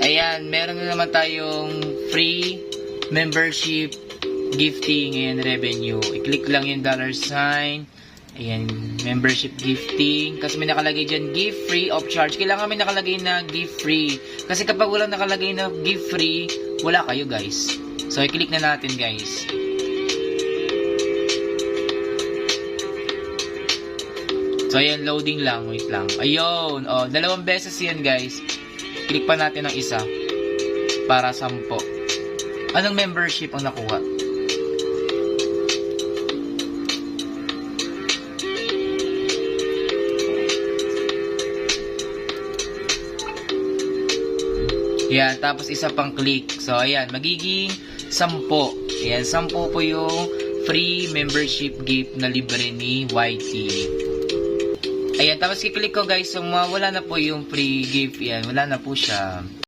Ayan, meron na naman tayong free membership gifting and revenue. I-click lang yung $sign. Ayan, membership gifting. Kasi may nakalagay dyan, gift free of charge. Kailangan may nakalagay na gift free. Kasi kapag walang nakalagay na gift free, wala kayo guys. So, i-click na natin guys. So, ayan, loading lang. Wait lang. Ayun. O, 2 beses yan guys. Click pa natin ng isa. Para 10. Anong membership ang nakuha? Ayan, tapos isa pang click. So, ayan, magiging 10. Ayan, 10 po yung free membership gift na libre ni YT. Ayan, tapos kiklik ko guys, so wala na po yung free gift. Ayan, wala na po siya.